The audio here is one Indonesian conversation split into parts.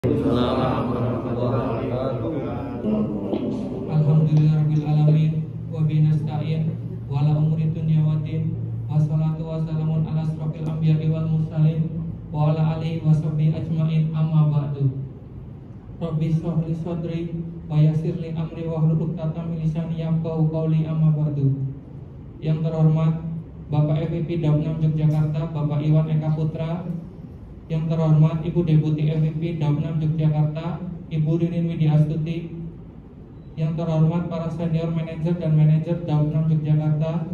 Alhamdulillahirabbil alamin wa bihi nasta'in wa la umuri dunya waddin wassalatu wassalamun ala asrofil anbiya'i wal mursalin wa ala alihi wa sahbihi ajmain amma ba'du. Rabbi shrah li sadri wa yassir li amri wahlul 'uqdatam min lisani yafqahu qawli amma ba'du. Yang terhormat Bapak FIP Daunam Yogyakarta, Bapak Iwan Eka Putra. Yang terhormat Ibu Deputi FIP Daunam Yogyakarta, Ibu Ririn Widiastuti. Yang terhormat para senior manajer dan manajer Daunam Yogyakarta.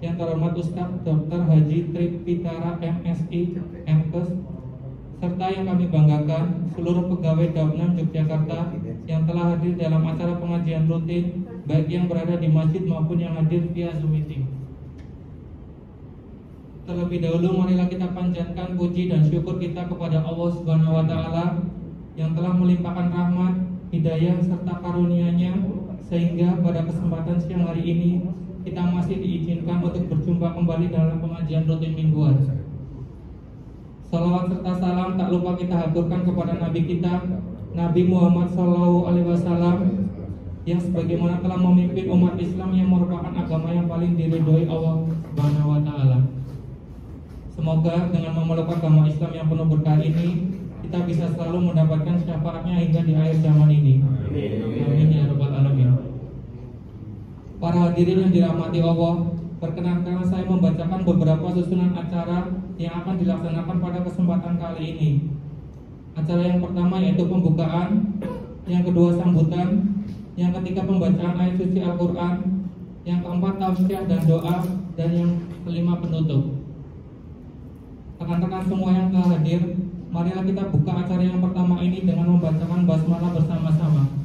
Yang terhormat Ustadz Dr. Haji Trip Pitara MSI MKes, serta yang kami banggakan seluruh pegawai Daunam Yogyakarta yang telah hadir dalam acara pengajian rutin, baik yang berada di masjid maupun yang hadir via Zoom meeting. Terlebih dahulu marilah kita panjatkan puji dan syukur kita kepada Allah Subhanahu wa taala yang telah melimpahkan rahmat, hidayah serta karunia-Nya sehingga pada kesempatan siang hari ini kita masih diizinkan untuk berjumpa kembali dalam pengajian rutin mingguan. Salawat serta salam tak lupa kita haturkan kepada Nabi kita, Nabi Muhammad SAW, yang sebagaimana telah memimpin umat Islam yang merupakan agama yang paling diridhoi Allah Subhanahu wa taala. Semoga dengan memeluk agama Islam yang penuh berkah ini, kita bisa selalu mendapatkan syafaatnya hingga di akhir zaman ini. Amin ya rabbal alamin. Para hadirin yang dirahmati Allah, perkenankan saya membacakan beberapa susunan acara yang akan dilaksanakan pada kesempatan kali ini. Acara yang pertama yaitu pembukaan, yang kedua sambutan, yang ketiga pembacaan ayat suci Al-Quran, yang keempat tausiah dan doa, dan yang kelima penutup. Rekan-rekan semua yang telah hadir, marilah kita buka acara yang pertama ini dengan membacakan basmalah bersama-sama.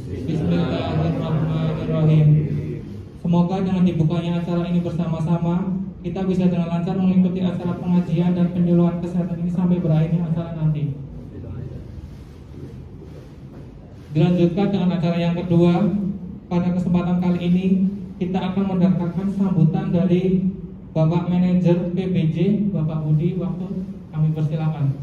Bismillahirrahmanirrahim. Semoga dengan dibukanya acara ini bersama-sama, kita bisa dengan lancar mengikuti acara pengajian dan penyuluhan kesehatan ini sampai berakhirnya acara nanti. Dilanjutkan dengan acara yang kedua. Pada kesempatan kali ini kita akan mendengarkan sambutan dari Bapak Manajer PBJ, Bapak Budi. Waktu kami persilakan.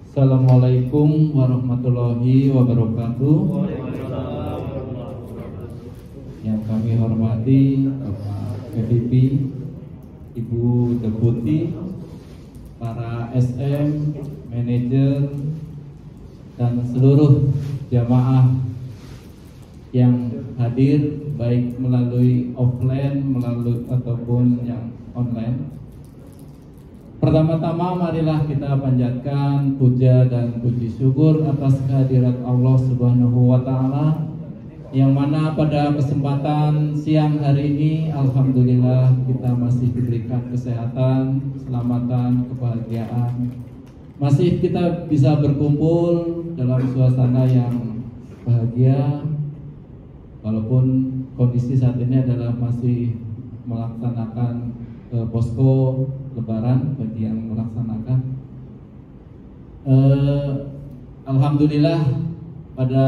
Assalamualaikum warahmatullahi wabarakatuh. Yang kami hormati Bapak PVP, Ibu Deputi, para SM, manajer, dan seluruh jamaah yang hadir baik melalui offline ataupun yang online. Pertama-tama marilah kita panjatkan puja dan puji syukur atas kehadirat Allah Subhanahu wa taala, yang mana pada kesempatan siang hari ini alhamdulillah kita masih diberikan kesehatan, keselamatan, kebahagiaan. Masih kita bisa berkumpul dalam suasana yang bahagia, walaupun kondisi saat ini adalah masih melaksanakan posko lebaran bagi yang melaksanakan. Alhamdulillah pada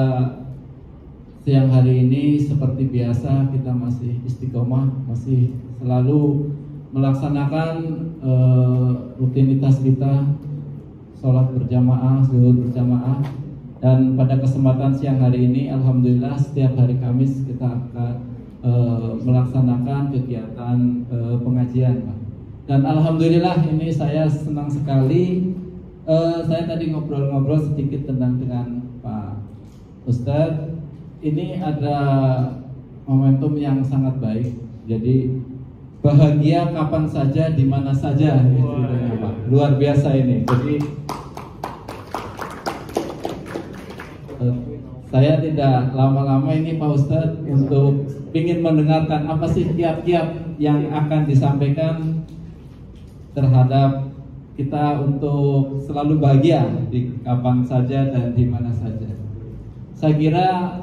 siang hari ini seperti biasa kita masih istiqomah, masih selalu melaksanakan rutinitas kita, sholat berjamaah, zuhur berjamaah. Dan pada kesempatan siang hari ini alhamdulillah setiap hari Kamis kita akan melaksanakan kegiatan pengajian, Pak. Dan alhamdulillah ini saya senang sekali. Saya tadi ngobrol-ngobrol sedikit dengan Pak Ustadz. Ini ada momentum yang sangat baik. Jadi bahagia kapan saja, di mana saja, Pak. Luar biasa ini. Jadi saya tidak lama-lama ini Pak Ustadz untuk ingin mendengarkan apa sih kiat-kiat yang akan disampaikan terhadap kita untuk selalu bahagia di kapan saja dan di mana saja. Saya kira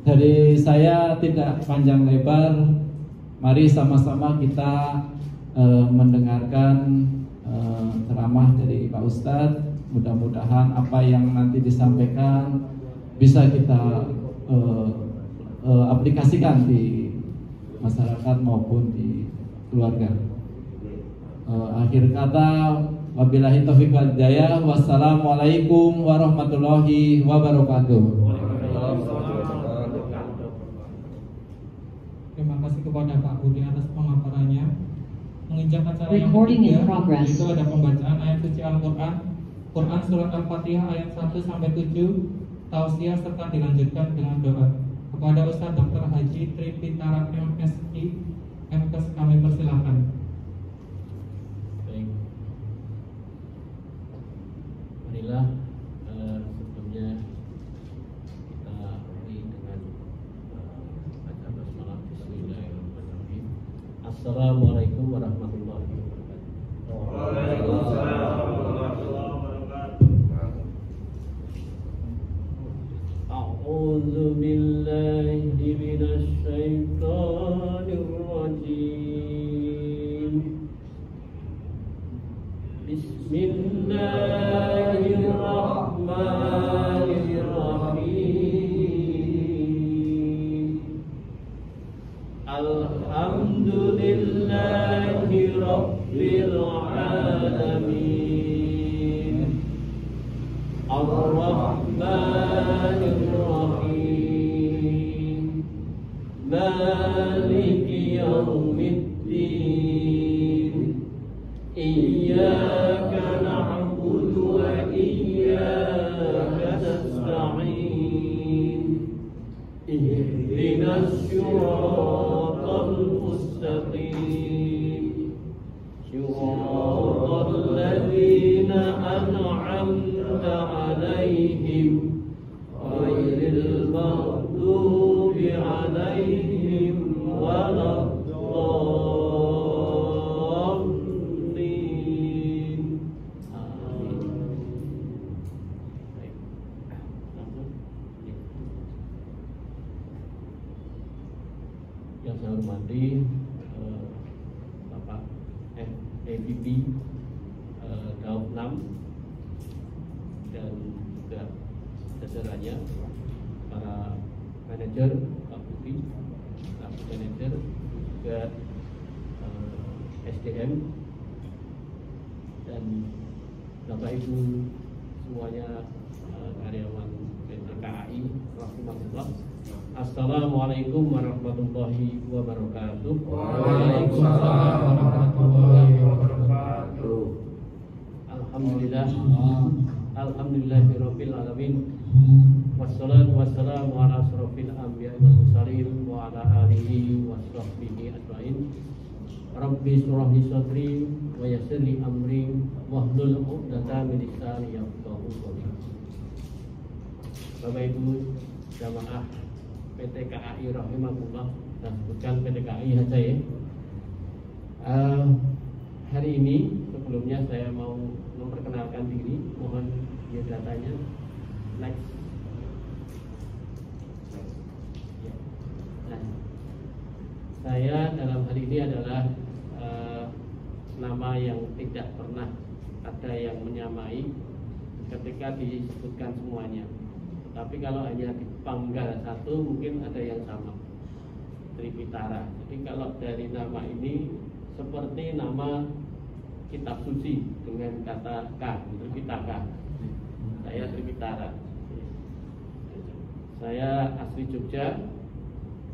dari saya tidak panjang lebar, mari sama-sama kita mendengarkan ceramah dari Pak Ustadz. Mudah-mudahan apa yang nanti disampaikan bisa kita aplikasikan di masyarakat maupun di keluarga. Akhir kata, wabillahi taufiq wal hidayah. Wassalamualaikum warahmatullahi wabarakatuh. Terima kasih kepada Pak Budi atas pemaparannya. Menginjak acara yang Recording in ketiga, progress. itu ada pembacaan ayat suci Al-Quran, Quran surat Al-Fatihah ayat 1 sampai 7, tausiah serta dilanjutkan dengan doa. Kepada Ustaz Dr. Haji Tripitara MSI, MKes kami persilahkan. Baik, marilah sebelumnya kita awali dengan baca basmalah. Bismillahirrahmanirrahim. Assalamualaikum warahmatullahi wabarakatuh. Waalaikumsalam warahmatullahi wabarakatuh. A'udzu billahi minasy syaithanir rajim. Bismillahirrahmanirrahim. Alhamdulillahi rabbil alamin. Ar-Rahmanir Rahim. Maliki yaumiddin. Iyyaka na'budu wa iyyaka nasta'in. Ihdinas siratal mustaqim. Siratal ladzina an'amta 'alaihim ghairil maghdubi 'alaihim waladdallin. Amin. Baik. Langsung. Yang saya hormati Bapak AVP Daud 6 dan juga jajarannya, para manajer, Pak Budi, Pak manajer, juga SDM dan Bapak Ibu semuanya, karyawan PT KAI, rahimahullah. Assalamualaikum warahmatullahi wabarakatuh. Waalaikumsalam warahmatullahi wabarakatuh. Alhamdulillah, alhamdulillahirabbil alamin. Wassalatu wassalamu ala asrofil anbiya'i wal mursalin wa ala alihi wa sahbihi ajmain. Rabbi shrah li sadri wa yassir li amri wahlul 'uqdatam min lisani yafqahu qawli. Bapak Ibu jamaah PT KAI rahimahullah, dan bukan PT KAI saja ya. Hari ini sebelumnya saya mau memperkenalkan diri, mohon biodatanya. Next. Ya. Nah, saya dalam hari ini adalah nama yang tidak pernah ada yang menyamai ketika disebutkan semuanya. Tapi kalau hanya dipanggal satu mungkin ada yang sama, Tripitara. Jadi kalau dari nama ini seperti nama kitab suci dengan kata K, Tripitaka. Saya Tripitara. Saya asli Jogja,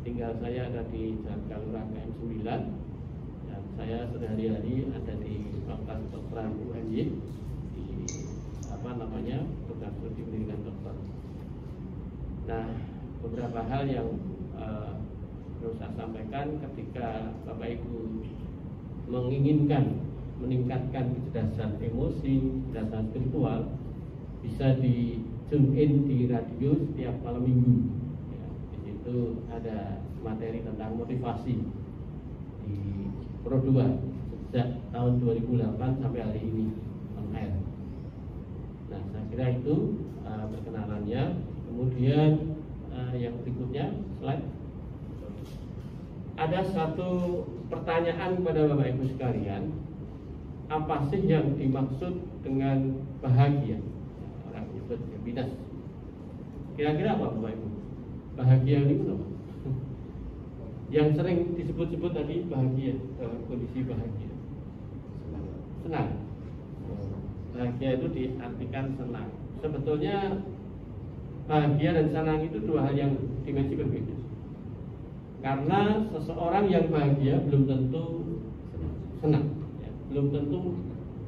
tinggal saya ada di Jalan Kalurah KM 9, dan saya sehari-hari ada di Fakultas Kedokteran UNY di program studi pendidikan dokter. Nah, beberapa hal yang perlu saya sampaikan ketika Bapak Ibu menginginkan meningkatkan kecerdasan emosi, kecerdasan spiritual, bisa di tune in di radio setiap malam minggu. Ya, di situ ada materi tentang motivasi di Pro 2 sejak tahun 2008 sampai hari ini on air. Nah, saya kira itu perkenalannya. Kemudian yang berikutnya slide. Ada satu pertanyaan kepada Bapak Ibu sekalian, apa sih yang dimaksud dengan bahagia? Orang menyebut happiness. Kira-kira apa Bapak Ibu? Bahagia ini apa? Yang sering disebut-sebut tadi bahagia, dalam kondisi bahagia. senang. Bahagia itu diartikan senang. Sebetulnya bahagia dan senang itu dua hal yang dimensi berbeda. Karena seseorang yang bahagia belum tentu senang, ya, belum tentu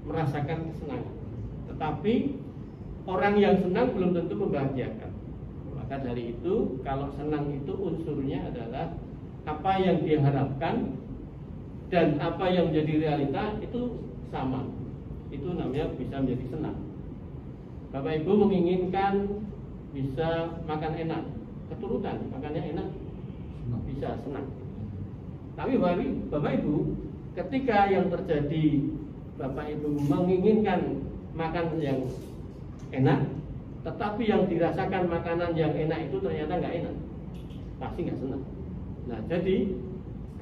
merasakan kesenangan. Tetapi orang yang senang belum tentu membahagiakan. Maka dari itu, kalau senang itu unsurnya adalah apa yang diharapkan dan apa yang menjadi realita itu sama. Itu namanya bisa menjadi senang. Bapak Ibu menginginkan bisa makan enak, keturunan makannya enak, bisa senang. Tapi Bapak Ibu, ketika yang terjadi Bapak Ibu menginginkan makan yang enak, tetapi yang dirasakan makanan yang enak itu ternyata nggak enak, pasti nggak senang. Nah, jadi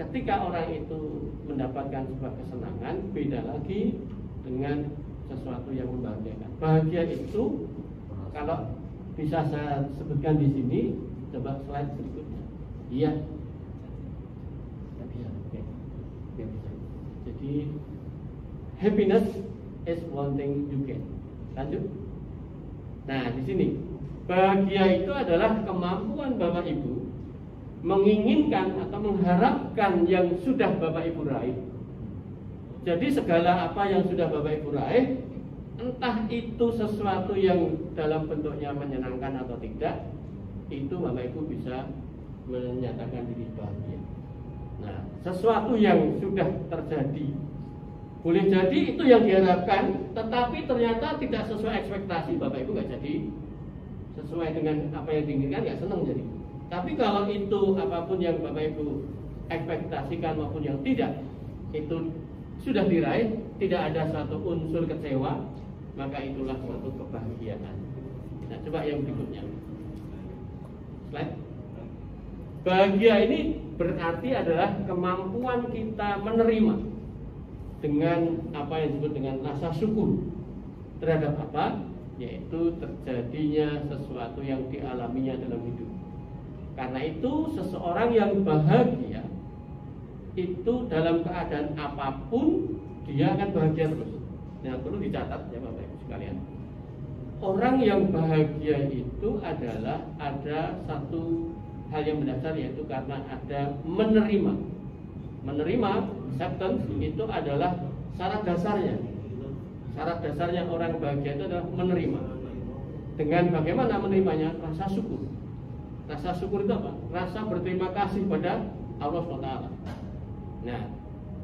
ketika orang itu mendapatkan sebuah kesenangan, beda lagi dengan sesuatu yang membahagiakan. Bahagia itu kalau bisa saya sebutkan di sini, coba slide berikutnya. Iya. Jadi happiness is one thing you get. Lanjut. Nah, di sini bahagia itu adalah kemampuan Bapak Ibu menginginkan atau mengharapkan yang sudah Bapak Ibu raih. Jadi segala apa yang sudah Bapak Ibu raih, entah itu sesuatu yang dalam bentuknya menyenangkan atau tidak, itu Bapak Ibu bisa menyatakan diri bahagia. Nah, sesuatu yang sudah terjadi, boleh jadi itu yang diharapkan, tetapi ternyata tidak sesuai ekspektasi, Bapak Ibu nggak jadi sesuai dengan apa yang diinginkan, nggak senang jadi. Tapi kalau itu apapun yang Bapak Ibu ekspektasikan maupun yang tidak, itu sudah diraih, tidak ada suatu unsur kecewa, maka itulah suatu kebahagiaan. Nah, coba yang berikutnya. Slide. Bahagia ini berarti adalah kemampuan kita menerima dengan apa yang disebut dengan rasa syukur terhadap apa? Yaitu terjadinya sesuatu yang dialaminya dalam hidup. Karena itu seseorang yang bahagia itu dalam keadaan apapun dia akan bahagia terus. Nah, perlu dicatat ya Bapak Ibu sekalian. Orang yang bahagia itu adalah ada satu hal yang mendasar, yaitu karena ada menerima. Menerima, acceptance itu adalah syarat dasarnya. Syarat dasarnya orang bahagia itu adalah menerima. Dengan bagaimana menerimanya? Rasa syukur. Rasa syukur itu apa? Rasa berterima kasih pada Allah SWT. Nah,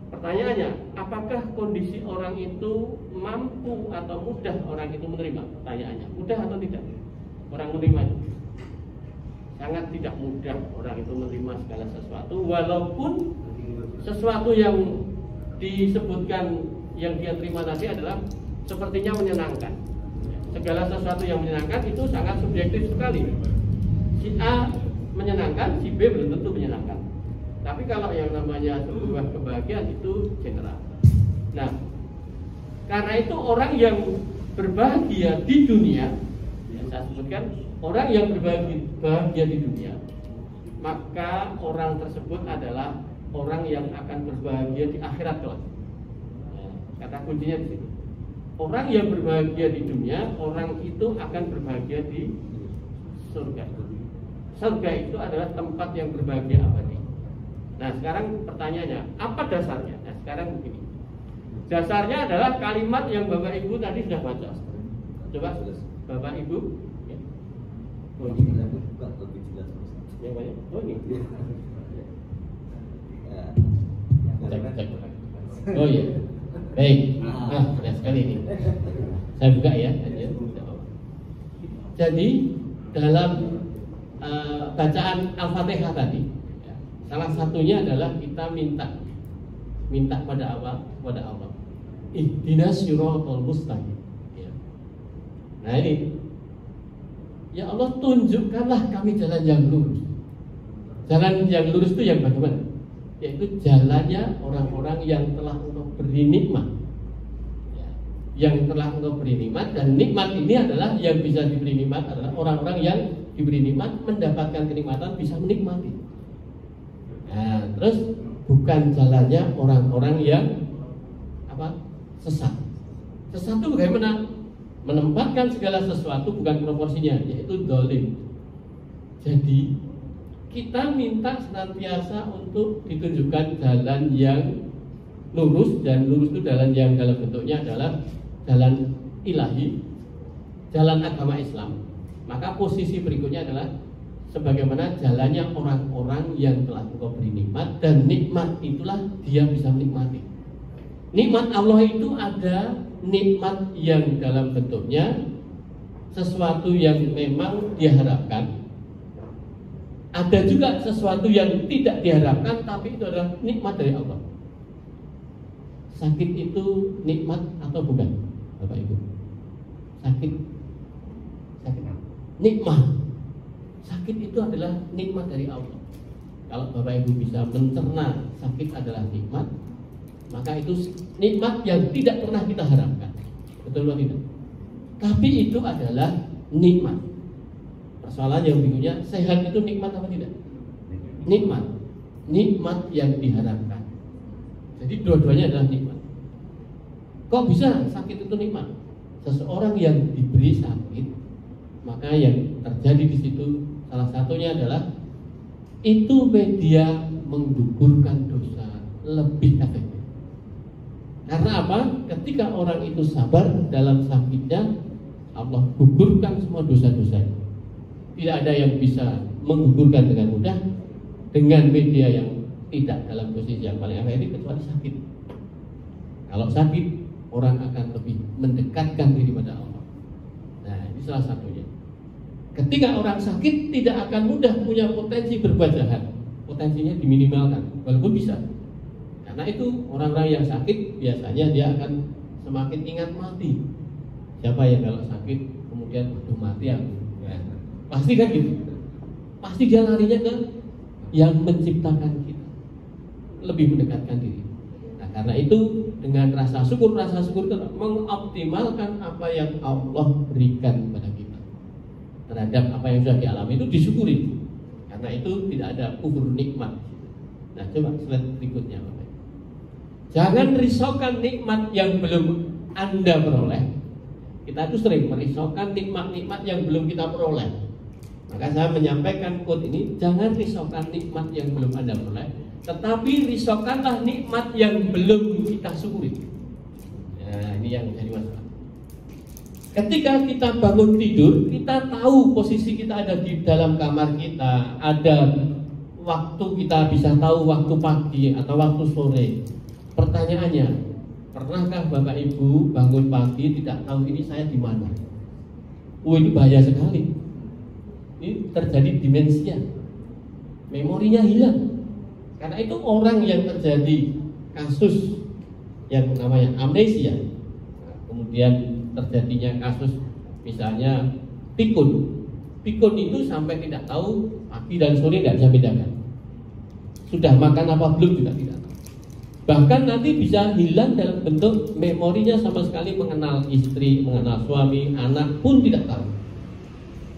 pertanyaannya, apakah kondisi orang itu mampu atau mudah orang itu menerima? Pertanyaannya, mudah atau tidak? Orang menerima itu sangat tidak mudah orang itu menerima segala sesuatu, walaupun sesuatu yang disebutkan yang dia terima tadi adalah sepertinya menyenangkan. Segala sesuatu yang menyenangkan itu sangat subjektif sekali. Si A menyenangkan, si B belum tentu menyenangkan. Tapi kalau yang namanya sebuah kebahagiaan itu general. Nah, karena itu orang yang berbahagia di dunia, yang saya sebutkan, orang yang berbahagia di dunia, maka orang tersebut adalah orang yang akan berbahagia di akhirat kelak. Nah, kata kuncinya di sini. Orang yang berbahagia di dunia, orang itu akan berbahagia di surga. Surga itu adalah tempat yang berbahagia abadi. Nah, sekarang pertanyaannya, apa dasarnya? Nah, sekarang begini. Dasarnya adalah kalimat yang Bapak Ibu tadi sudah baca. Coba Bapak Ibu. Ya. Oh, ini lebih jelas. Yang banyak. Oh, ini. Cek. Oh iya. Baik. Benar sekali ini. Saya buka ya. Jadi dalam bacaan Al-Fatihah tadi, salah satunya adalah kita minta pada Allah, ihdinas siratal mustaqim. Ya. Nah ini, ya Allah tunjukkanlah kami jalan yang lurus. Jalan yang lurus itu yang bagaimana? Yaitu jalannya orang-orang yang telah Engkau beri nikmat. Ya. Yang telah Engkau beri nikmat, dan nikmat ini adalah yang bisa diberi nikmat adalah orang-orang yang diberi nikmat, mendapatkan kenikmatan, bisa menikmati. Nah, terus bukan jalannya orang-orang yang sesat. Sesat itu bagaimana? Menempatkan segala sesuatu bukan proporsinya, yaitu dolim. Jadi kita minta senantiasa untuk ditunjukkan jalan yang lurus, dan lurus itu jalan yang dalam bentuknya adalah jalan ilahi, jalan agama Islam. Maka posisi berikutnya adalah sebagaimana jalannya orang-orang yang telah engkau beri nikmat, dan nikmat itulah dia bisa menikmati. Nikmat Allah itu ada nikmat yang dalam bentuknya sesuatu yang memang diharapkan, ada juga sesuatu yang tidak diharapkan tapi itu adalah nikmat dari Allah. Sakit itu nikmat atau bukan, Bapak Ibu? Sakit nikmat. Sakit itu adalah nikmat dari Allah. Kalau Bapak Ibu bisa mencerna sakit adalah nikmat, maka itu nikmat yang tidak pernah kita harapkan. Betul atau tidak? Tapi itu adalah nikmat. Persoalan yang berikutnya, sehat itu nikmat apa tidak? Nikmat. Nikmat yang diharapkan. Jadi dua-duanya adalah nikmat. Kok bisa sakit itu nikmat? Seseorang yang diberi sakit, maka yang terjadi di situ salah satunya adalah itu media menggugurkan dosa lebih efektif. Karena apa? Ketika orang itu sabar dalam sakitnya, Allah gugurkan semua dosa-dosanya. Tidak ada yang bisa menggugurkan dengan mudah dengan media yang tidak dalam posisi yang paling efektif kecuali sakit. Kalau sakit, orang akan lebih mendekatkan diri pada Allah. Nah, ini salah satunya. Ketika orang sakit tidak akan mudah punya potensi berbuat jahat. Potensinya diminimalkan, walaupun bisa. Karena itu orang-orang yang sakit biasanya dia akan semakin ingat mati. Siapa yang kalau sakit kemudian aduh mati aku, ya. Pasti kan gitu. Pasti dia larinya ke yang menciptakan kita, lebih mendekatkan diri. Nah, karena itu dengan rasa syukur itu mengoptimalkan apa yang Allah berikan kepada kita terhadap apa yang sudah dialami itu disyukuri. Karena itu tidak ada kufur nikmat. Nah, coba slide berikutnya, Bapak. Jangan risaukan nikmat yang belum Anda peroleh. Kita itu sering merisaukan nikmat-nikmat yang belum kita peroleh. Maka saya menyampaikan quote ini, jangan risaukan nikmat yang belum Anda peroleh, tetapi risaukanlah nikmat yang belum kita syukuri. Nah, ini yang jadi masalah. Ketika kita bangun tidur, kita tahu posisi kita ada di dalam kamar kita, ada waktu kita bisa tahu waktu pagi atau waktu sore. Pertanyaannya, pernahkah Bapak Ibu bangun pagi tidak tahu ini saya di mana? Ini bahaya sekali. Ini terjadi demensia, memorinya hilang. Karena itu orang yang terjadi kasus yang namanya amnesia, kemudian terjadinya kasus misalnya pikun itu sampai tidak tahu pagi dan sore tidak bisa bedakan. Sudah makan apa belum juga tidak tahu. Bahkan nanti bisa hilang dalam bentuk memorinya sama sekali mengenal istri, mengenal suami, anak pun tidak tahu.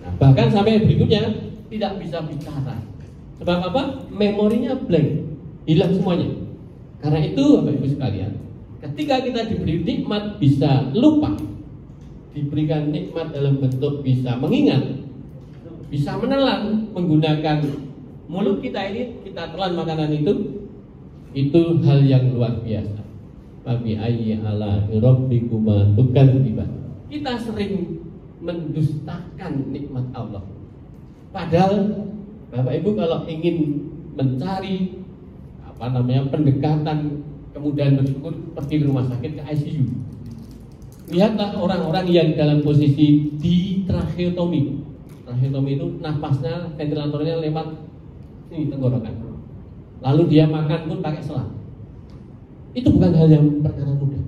Nah, bahkan sampai berikutnya tidak bisa bicara. Sebab apa? Memorinya blank, hilang semuanya. Karena itu Bapak Ibu sekalian, ketika kita diberi nikmat bisa lupa, diberikan nikmat dalam bentuk bisa mengingat, bisa menelan menggunakan mulut kita ini, kita telan makanan itu hal yang luar biasa. Fabi ayyi ala rabbikuma tukadziban. Kita sering mendustakan nikmat Allah. Padahal Bapak Ibu kalau ingin mencari pendekatan kemudahan bersyukur, pergi ke rumah sakit, ke ICU. Lihatlah orang-orang yang dalam posisi di tracheotomi. Tracheotomi itu napasnya, ventilatornya lewat sini tenggorokan. Lalu dia makan pun pakai selang. Itu bukan hal yang perkara mudah.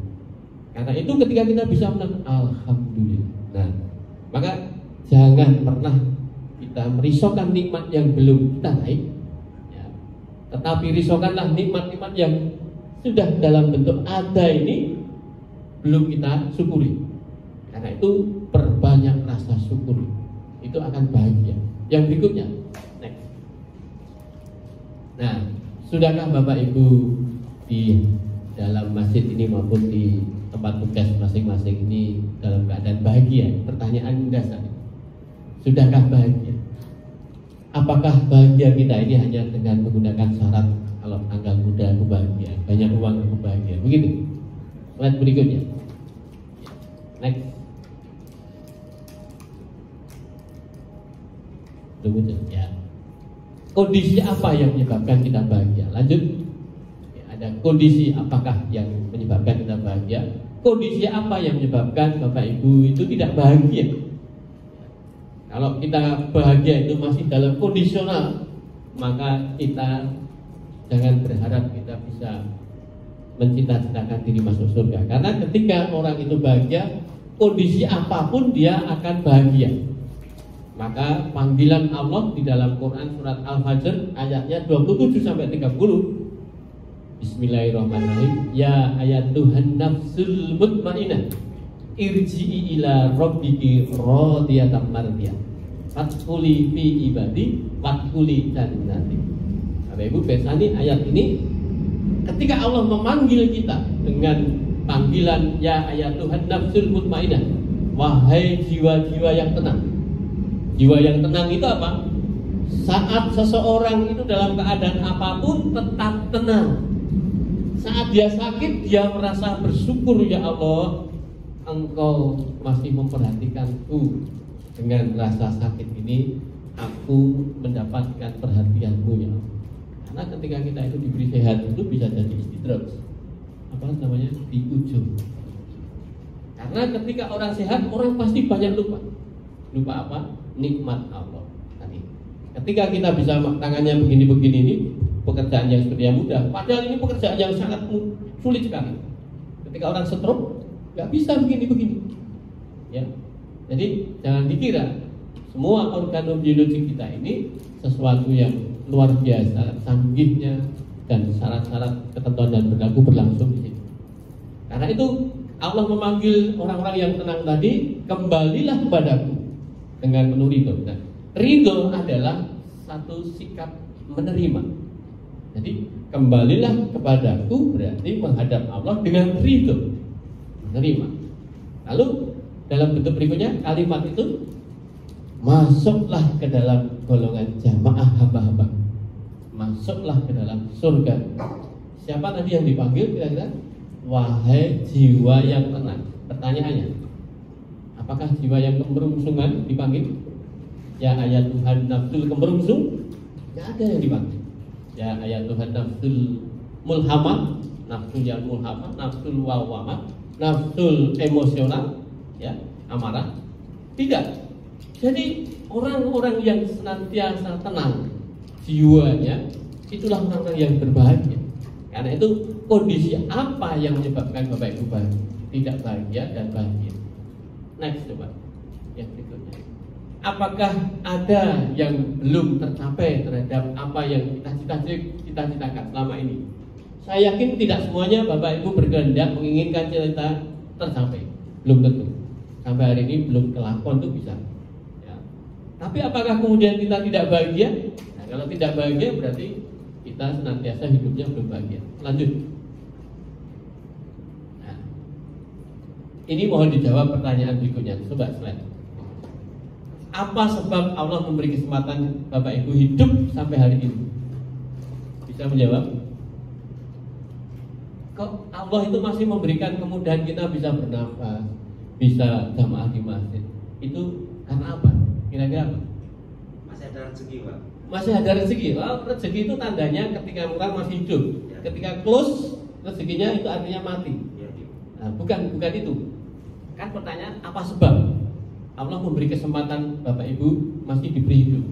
Karena itu ketika kita bisa menang, alhamdulillah. Nah, maka jangan pernah kita merisaukan nikmat yang belum kita raih, ya. Tetapi risaukanlah nikmat-nikmat yang sudah dalam bentuk ada ini belum kita syukuri. Karena itu perbanyak rasa syukur, itu akan bahagia. Yang berikutnya, next. Nah, sudahkah Bapak Ibu di dalam masjid ini maupun di tempat tempat tugas masing-masing ini dalam keadaan bahagia? Pertanyaan dasar. Sudahkah bahagia? Apakah bahagia kita ini hanya dengan menggunakan syarat kalau tanggal muda aku bahagia, banyak uang aku bahagia, begitu? Slide berikutnya. Next. Tunggu ya. Kondisi apa yang menyebabkan kita bahagia? Lanjut. Ya, ada kondisi apakah yang menyebabkan kita bahagia? Kondisi apa yang menyebabkan Bapak Ibu itu tidak bahagia? Kalau kita bahagia itu masih dalam kondisional, maka kita jangan berharap kita bisa mencita-citakan diri masuk surga. Karena ketika orang itu bahagia, kondisi apapun dia akan bahagia. Maka panggilan Allah di dalam Quran surat Al-Fajr ayatnya 27 sampai 30. Bismillahirrahmanirrahim. Ya ayatuhan nafsul mutmainnah, irji'i ila rabbiki radiyatan mardiyah. Fadkhuli fi ibadi wadkhuli jannati. Bapak Ibu, biasanya ayat ini ketika Allah memanggil kita dengan panggilan ya ayatuhan nafsul mutmainnah, wahai jiwa-jiwa yang tenang. Jiwa yang tenang itu apa? Saat seseorang itu dalam keadaan apapun tetap tenang. Saat dia sakit, dia merasa bersyukur, ya Allah, Engkau masih memperhatikanku. Dengan rasa sakit ini aku mendapatkan perhatianmu, ya Allah. Karena ketika kita itu diberi sehat itu bisa jadi istidrak. Apa namanya? Di ujung. Karena ketika orang sehat, orang pasti banyak lupa. Lupa apa? Nikmat Allah tadi. Ketika kita bisa tangannya begini-begini ini pekerjaan yang sebenarnya mudah, padahal ini pekerjaan yang sangat sulit sekali. Ketika orang stroke nggak bisa begini-begini, ya. Jadi jangan dikira semua organ biologi kita ini sesuatu yang luar biasa, canggihnya dan syarat-syarat ketentuan dan berlaku berlangsung di sini. Karena itu Allah memanggil orang-orang yang tenang tadi, kembalilah kepadaku dengan penuh ridho. Nah, ridho adalah satu sikap menerima. Jadi kembalilah kepadaku berarti menghadap Allah dengan ridho, menerima. Lalu dalam bentuk berikutnya kalimat itu, masuklah ke dalam golongan jamaah hamba-hamba, masuklah ke dalam surga. Siapa tadi yang dipanggil kira-kira? Wahai jiwa yang tenang. Pertanyaannya, apakah jiwa yang kemerungsungan dipanggil? Ya ayat Tuhan nafsul kemerungsung? Tidak ada yang dipanggil. Ya ayat Tuhan nafsul mulhamah, nafsul yang mulhamah, nafsul wawamah, nafsul emosional, ya amarah. Tidak. Jadi orang-orang yang senantiasa tenang jiwanya, itulah orang-orang yang berbahagia. Karena itu kondisi apa yang menyebabkan Bapak Ibu bahagia? Tidak bahagia dan bahagia. Next coba, yang berikutnya. Apakah ada yang belum tercapai terhadap apa yang kita cita-citakan selama ini? Saya yakin tidak semuanya Bapak Ibu berkehendak menginginkan cita tercapai. Belum tentu. Sampai hari ini belum kelakon itu bisa. Ya. Tapi apakah kemudian kita tidak bahagia? Nah, kalau tidak bahagia berarti kita senantiasa hidupnya belum bahagia. Lanjut. Nah, ini mohon dijawab pertanyaan berikutnya. Coba slide. Apa sebab Allah memberi kesempatan Bapak Ibu hidup sampai hari ini? Bisa menjawab? Kok Allah itu masih memberikan kemudahan kita bisa bernafas, bisa jamaah di masjid? Itu karena apa? Kira-kira apa? Masih ada rezeki, Pak. Masih ada rezeki. Well, rezeki itu tandanya ketika orang masih hidup. Ya. Ketika close, rezekinya itu artinya mati. Ya. Nah, bukan itu. Kan pertanyaan apa sebab Allah memberi kesempatan Bapak Ibu masih diberi hidup?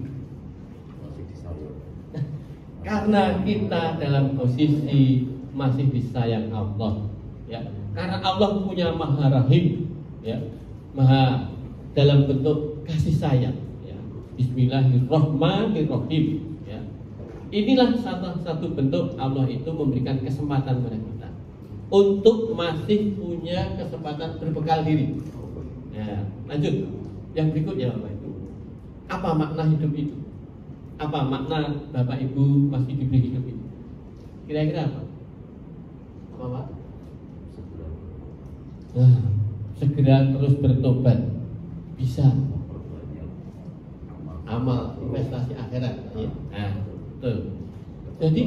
Karena kita dalam posisi masih disayang Allah, ya. Karena Allah punya Maha Rahim, ya, Maha dalam bentuk kasih sayang, ya. Bismillahirrahmanirrahim, ya. Inilah satu bentuk Allah itu memberikan kesempatan kepada kita untuk masih punya kesempatan berbekal diri. Ya, lanjut. Yang berikutnya Bapak Ibu, apa makna hidup itu? Apa makna Bapak Ibu masih diberi hidup itu? Kira-kira apa? Apa Pak? Nah, segera terus bertobat. Bisa. Amal investasi akhirat. Ya. Nah, betul. Jadi,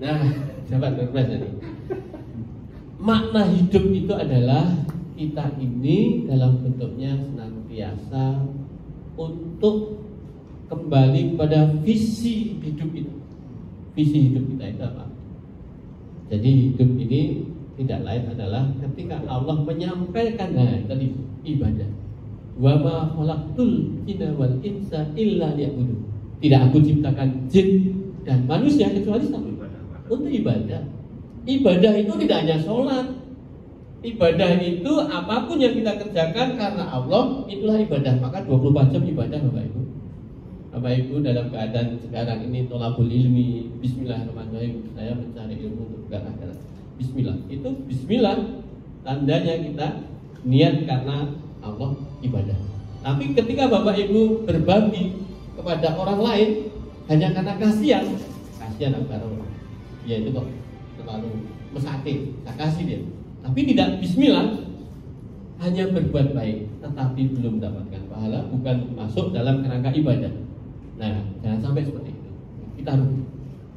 nah, sahabat berproses tadi. Makna hidup itu adalah kita ini dalam bentuknya senantiasa untuk kembali kepada visi hidup itu. Visi hidup kita itu apa? Jadi hidup ini tidak lain adalah ketika Allah menyampaikan tadi ibadah. Wa ma khalaqtul jinna wal insa illa liya'budun. Tidak aku ciptakan jin dan manusia kecuali untuk ibadah. Ibadah itu tidak hanya sholat. Ibadah itu apapun yang kita kerjakan karena Allah, itulah ibadah. Maka 24 jam ibadah Bapak Ibu. Bapak Ibu dalam keadaan sekarang ini tolabul ilmi, bismillahirrahmanirrahim, saya mencari ilmu untuk bekal akhirat. Bismillah. Itu bismillah tandanya kita niat karena Allah ibadah. Tapi ketika Bapak Ibu berbagi kepada orang lain hanya karena kasihan agar orang, ya itu kok terlalu mesake, tak kasih dia. Tapi tidak bismillah, hanya berbuat baik, tetapi belum mendapatkan pahala, bukan masuk dalam kerangka ibadah. Nah, jangan sampai seperti itu. Kita rugi,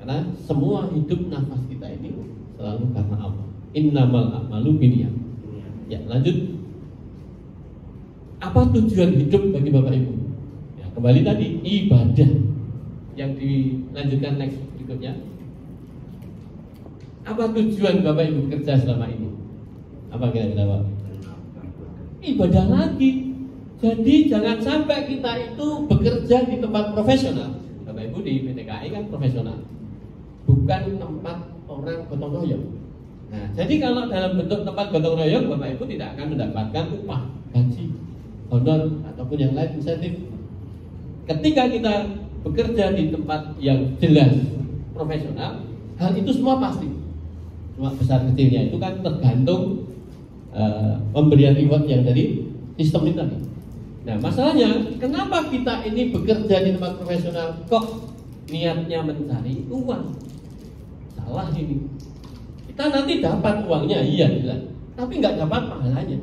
karena semua hidup nafas kita ini selalu karena Allah. Innamal a'malu binniyat. Ya, lanjut. Apa tujuan hidup bagi Bapak Ibu? Ya, kembali tadi ibadah. Yang dilanjutkan next berikutnya. Apa tujuan Bapak Ibu kerja selama ini? Apa kira-kira Pak? Ibadah lagi. Jadi jangan sampai kita itu bekerja di tempat profesional. Bapak Ibu di PT KAI kan profesional, bukan tempat orang gotong royong. Nah, jadi kalau dalam bentuk tempat gotong royong, Bapak Ibu tidak akan mendapatkan upah, gaji, honor ataupun yang lain insentif. Ketika kita bekerja di tempat yang jelas profesional, hal itu semua pasti. Cuma besar kecilnya itu kan tergantung pemberian reward yang dari sistem itu tadi. Nah, masalahnya kenapa kita ini bekerja di tempat profesional kok niatnya mencari uang? Salah ini. Kita nanti dapat uangnya, iya jelas, tapi nggak dapat pahalanya.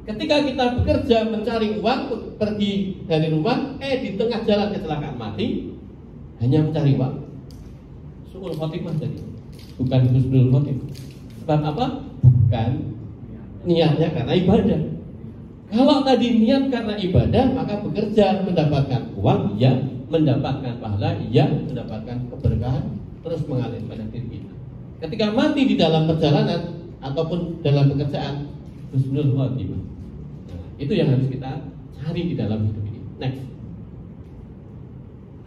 Ketika kita bekerja mencari uang, pergi dari rumah, di tengah jalan kecelakaan mati, hanya mencari uang. Su'ul khotimah tadi, bukan husnul khotimah. Sebab apa? Bukan niatnya karena ibadah. Kalau tadi niat karena ibadah, maka bekerja mendapatkan uang, iya, mendapatkan pahala, iya, mendapatkan keberkahan, terus mengalir pada diri kita. Ketika mati di dalam perjalanan ataupun dalam pekerjaan, husnul khotimah. Nah, itu yang harus kita cari di dalam hidup ini. Next.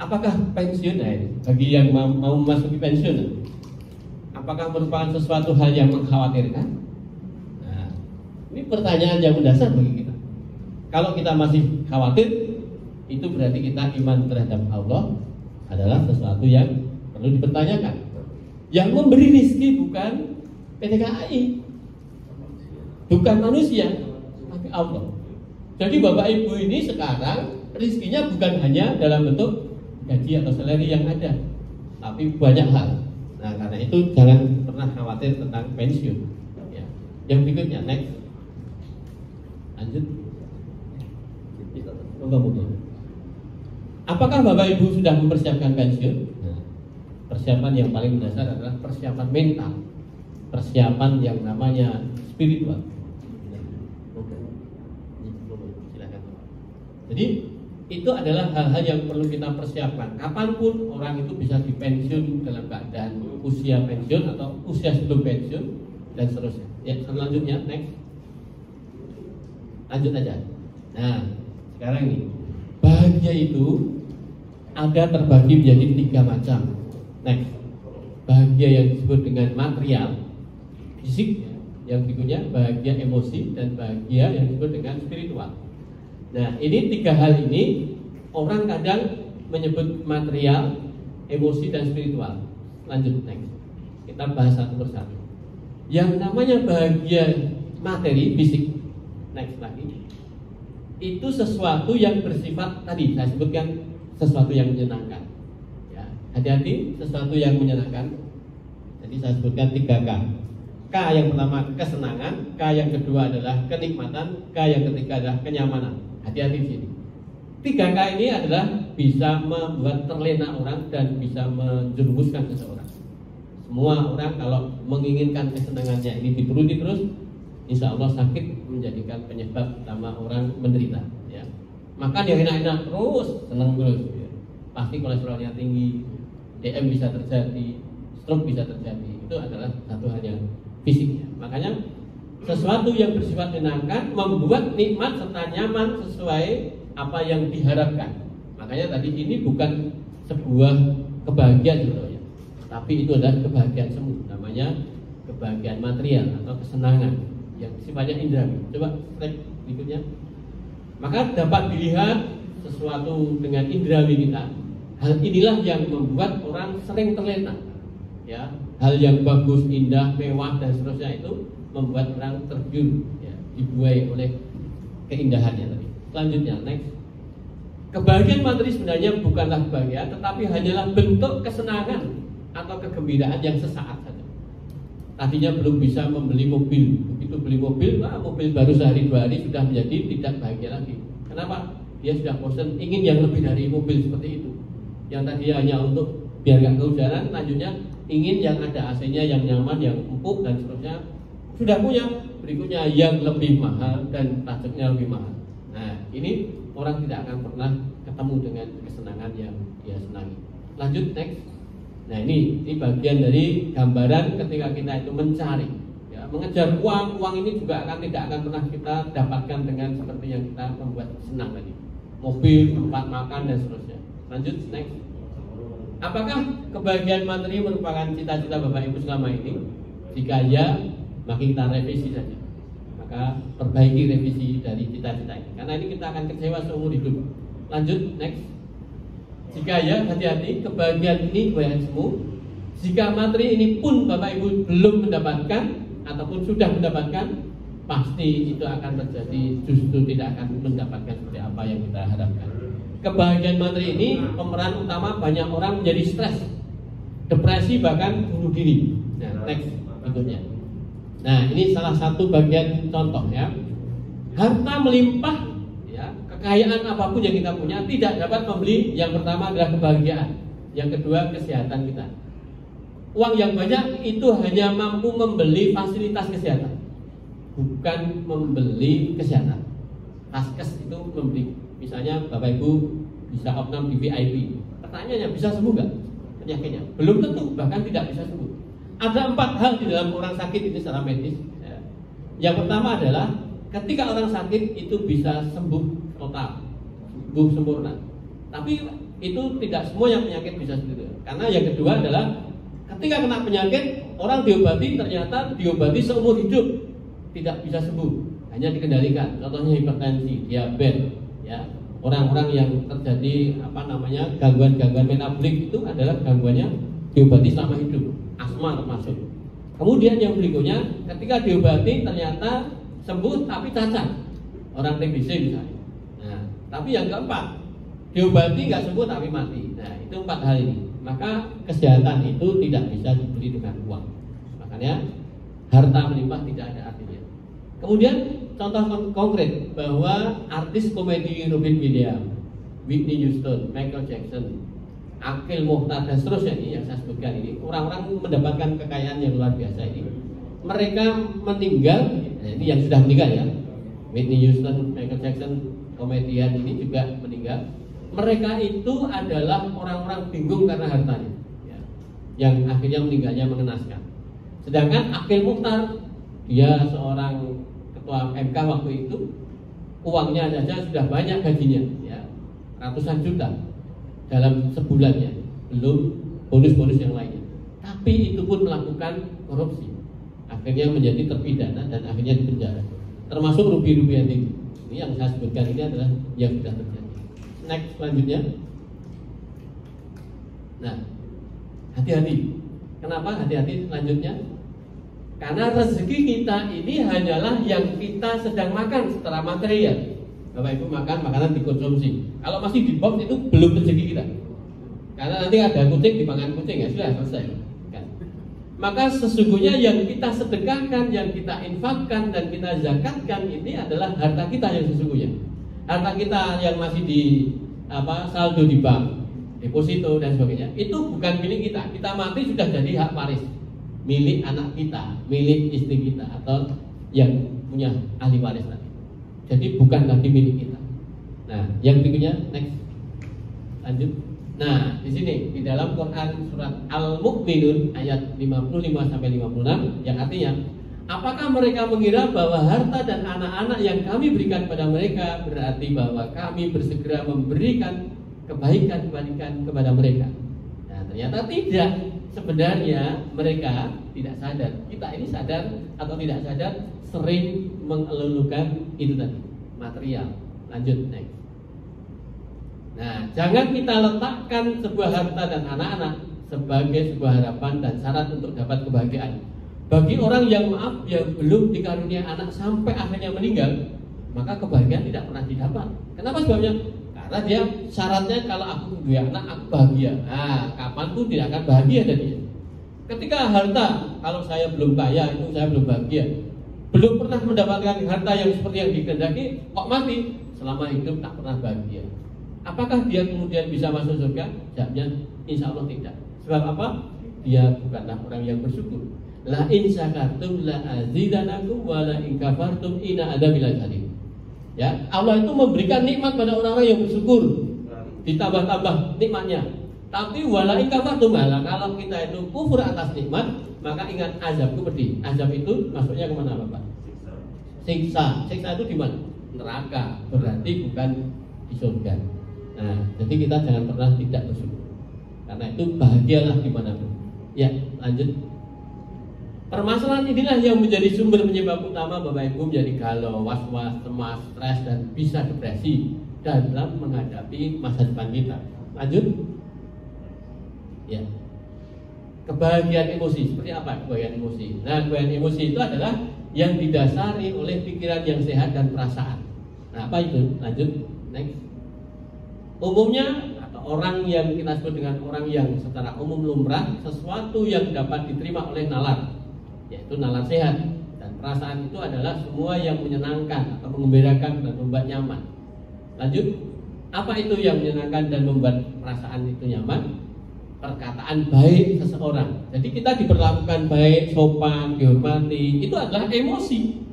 Apakah pensiun? Nah, ini bagi yang mau memasuki pensiun, apakah merupakan sesuatu hal yang mengkhawatirkan? Nah, ini pertanyaan yang mendasar bagi kita. Kalau kita masih khawatir, itu berarti kita iman terhadap Allah adalah sesuatu yang perlu dipertanyakan. Yang memberi rezeki bukan PT KAI, bukan manusia, tapi Allah. Jadi Bapak Ibu ini sekarang rezekinya bukan hanya dalam bentuk gaji atau salary yang ada, tapi banyak hal. Nah, karena itu jangan pernah khawatir tentang pensiun. Ya. Yang berikutnya, next. Lanjut. Apakah Bapak Ibu sudah mempersiapkan pensiun? Nah, persiapan yang paling mendasar adalah persiapan mental, persiapan yang namanya spiritual. Silakan. Jadi itu adalah hal-hal yang perlu kita persiapkan. Kapanpun orang itu bisa dipensiun dalam keadaan usia pensiun atau usia sebelum pensiun dan seterusnya. Ya, selanjutnya next. Lanjut aja. Nah, sekarang ini bahagia itu ada terbagi menjadi 3 macam. Next. Bahagia yang disebut dengan material, fisik. Yang berikutnya bahagia emosi dan bahagia yang disebut dengan spiritual. Nah, ini 3 hal ini orang kadang menyebut material, emosi dan spiritual. Lanjut next. Kita bahas satu persatu. Yang namanya bahagia materi fisik. Next lagi. Itu sesuatu yang bersifat tadi saya sebutkan sesuatu yang menyenangkan. Ya, hati-hati sesuatu yang menyenangkan. Jadi saya sebutkan 3K. K yang pertama kesenangan, K yang kedua adalah kenikmatan, K yang ketiga adalah kenyamanan. Hati-hati di sini. 3 K ini adalah bisa membuat terlena orang dan bisa menjerumuskan seseorang. Semua orang kalau menginginkan kesenangannya ini dituruti terus, insya Allah sakit menjadikan penyebab utama orang menderita. Ya. Makan yang enak-enak terus, senang terus. Ya. Pasti kolesterolnya tinggi, DM bisa terjadi, stroke bisa terjadi. Itu adalah satu hal yang fisiknya. Makanya sesuatu yang bersifat menyenangkan membuat nikmat serta nyaman sesuai apa yang diharapkan. Makanya tadi ini bukan sebuah kebahagiaan ya, tapi itu adalah kebahagiaan semu. Namanya kebahagiaan material atau kesenangan yang sifatnya indrawi. Coba slide berikutnya. Maka dapat dilihat sesuatu dengan indrawi kita. Hal inilah yang membuat orang sering terlena. Ya, hal yang bagus, indah, mewah dan seterusnya itu membuat orang tergiur, ya, dibuai oleh keindahannya tadi. Selanjutnya, next. Kebahagiaan materi sebenarnya bukanlah kebahagiaan, tetapi hanyalah bentuk kesenangan atau kegembiraan yang sesaat saja. Tadinya belum bisa membeli mobil, begitu beli mobil, mobil baru sehari 2 hari sudah menjadi tidak bahagia lagi. Kenapa? Dia sudah bosan, ingin yang lebih dari mobil seperti itu. Yang tadi hanya untuk biar nggak kehujanan, selanjutnya ingin yang ada AC-nya, yang nyaman, yang empuk dan seterusnya. Sudah punya, berikutnya yang lebih mahal dan pajaknya lebih mahal. Nah, ini orang tidak akan pernah ketemu dengan kesenangan yang dia senangi. Lanjut, next. Nah, ini bagian dari gambaran ketika kita itu mencari, ya, mengejar uang. Uang ini juga tidak akan pernah kita dapatkan dengan seperti yang kita membuat senang tadi. Mobil, tempat makan dan seterusnya. Lanjut, next. Apakah kebahagiaan materi merupakan cita-cita Bapak Ibu selama ini? Jika ya, maka kita revisi saja. Maka perbaiki revisi dari cita-cita ini. Karena ini kita akan kecewa seumur hidup. Lanjut, next. Jika ya, hati-hati, kebahagiaan ini kebahagiaan semu. Jika materi ini pun Bapak Ibu belum mendapatkan ataupun sudah mendapatkan, pasti itu akan terjadi, justru tidak akan mendapatkan seperti apa yang kita harapkan. Kebahagiaan materi ini pemeran utama banyak orang menjadi stres, depresi, bahkan bunuh diri. Nah, next berikutnya. Nah, ini salah satu bagian contoh ya. Harta melimpah, ya, kekayaan apapun yang kita punya tidak dapat membeli. Yang pertama adalah kebahagiaan, yang kedua kesehatan kita. Uang yang banyak itu hanya mampu membeli fasilitas kesehatan, bukan membeli kesehatan. Vaskes itu membeli. Misalnya Bapak Ibu bisa opnam di VIP. Pertanyaannya, bisa sembuh nggak penyakitnya? Belum tentu, bahkan tidak bisa sembuh. Ada 4 hal di dalam orang sakit ini secara medis. Ya. Yang pertama adalah ketika orang sakit itu bisa sembuh total, sembuh sempurna. Tapi itu tidak semua yang penyakit bisa seperti itu. Karena yang kedua adalah ketika kena penyakit, orang diobati, ternyata diobati seumur hidup tidak bisa sembuh, hanya dikendalikan. Contohnya hipertensi, diabetes, ya. Orang-orang yang terjadi gangguan-gangguan metabolik itu adalah gangguannya diobati selama hidup, asma termasuk. Kemudian yang berikutnya, ketika diobati ternyata sembuh tapi cacat, orang TBC misalnya. Nah, tapi yang keempat, diobati nggak sembuh tapi mati. Nah, itu 4 hal ini. Maka kesehatan itu tidak bisa dibeli dengan uang. Makanya harta melimpah tidak ada artinya. Kemudian contoh konkret bahwa artis komedi Robin Williams, Whitney Houston, Michael Jackson, Akil Mukhtar dan seterusnya ini yang saya sebutkan ini, orang-orang mendapatkan kekayaan yang luar biasa ini. Mereka meninggal, ini yang sudah meninggal ya. Whitney Houston, Michael Jackson, komedian ini juga meninggal. Mereka itu adalah orang-orang bingung karena hartanya, ya, yang akhirnya meninggalnya mengenaskan. Sedangkan Akil Mukhtar, dia seorang ketua MK waktu itu, uangnya saja sudah banyak gajinya, ya, ratusan juta dalam sebulannya, belum bonus-bonus yang lainnya. Tapi itu pun melakukan korupsi, akhirnya menjadi terpidana dan akhirnya dipenjara. Termasuk Ruby Rubianti. Ini yang saya sebutkan ini adalah yang sudah terjadi. Next selanjutnya. Nah, hati-hati. Kenapa hati-hati selanjutnya? Karena rezeki kita ini hanyalah yang kita sedang makan secara material. Bapak Ibu makan makanan dikonsumsi. Kalau masih di box itu belum rezeki kita. Karena nanti ada kucing dimakan kucing, ya sudah selesai. Kan? maka sesungguhnya yang kita sedekahkan, yang kita infakkan dan kita zakatkan ini adalah harta kita yang sesungguhnya. Harta kita yang masih di saldo di bank, deposito dan sebagainya, itu bukan milik kita. Kita mati sudah jadi hak waris, milik anak kita, milik istri kita atau yang punya ahli waris tadi. Jadi bukan lagi milik kita. Nah, yang berikutnya next. Lanjut. Nah, di sini di dalam Quran surat Al-Mu'minun ayat 55 sampai 56 yang artinya, apakah mereka mengira bahwa harta dan anak-anak yang kami berikan pada mereka berarti bahwa kami bersegera memberikan kebaikan kepada mereka? Nah, ternyata tidak. Sebenarnya mereka tidak sadar. Kita ini sadar atau tidak sadar sering mengelulukan itu tadi, material. Lanjut next. Nah, jangan kita letakkan sebuah harta dan anak-anak sebagai sebuah harapan dan syarat untuk dapat kebahagiaan. Bagi orang yang belum dikarunia anak sampai akhirnya meninggal, maka kebahagiaan tidak pernah didapat. Kenapa sebabnya? Karena dia syaratnya kalau aku punya anak aku bahagia. Nah, kapan pun tidak akan bahagia dia. Ketika harta, kalau saya belum kaya itu saya belum bahagia. Belum pernah mendapatkan harta yang seperti yang dikehendaki, kok mati? Selama hidup tak pernah bahagia. Apakah dia kemudian bisa masuk surga? Jawabnya insya Allah tidak. Sebab apa? Dia bukanlah orang yang bersyukur. La in syakartum la azidanakum wa la in kafartum inna adzabi lazim. Ya, Allah itu memberikan nikmat pada orang-orang yang bersyukur, ditambah-tambah nikmatnya. Tapi wala in kafartum, kalau kita itu kufur atas nikmat, maka ingat azab itu pedih. Azab itu masuknya kemana Bapak? Siksa. Siksa itu di mana? Neraka. Berarti bukan di surga. Nah, jadi kita jangan pernah tidak bersyukur. Karena itu bahagialah dimanapun. Ya, lanjut. Permasalahan inilah yang menjadi sumber penyebab utama Bapak Ibu menjadi galau, was-was, cemas, stres dan bisa depresi dalam menghadapi masa depan kita. Lanjut. Ya. Kebahagiaan emosi, seperti apa kebahagiaan emosi? Nah, kebahagiaan emosi itu adalah yang didasari oleh pikiran yang sehat dan perasaan. Nah, apa itu? Lanjut. Next. Umumnya atau orang yang kita sebut dengan orang yang secara umum lumrah, sesuatu yang dapat diterima oleh nalar, yaitu nalar sehat. Dan perasaan itu adalah semua yang menyenangkan atau mengembirakan dan membuat nyaman. Lanjut. Apa itu yang menyenangkan dan membuat perasaan itu nyaman? Perkataan baik seseorang. Jadi kita diperlakukan baik, sopan, dihormati, itu adalah emosi,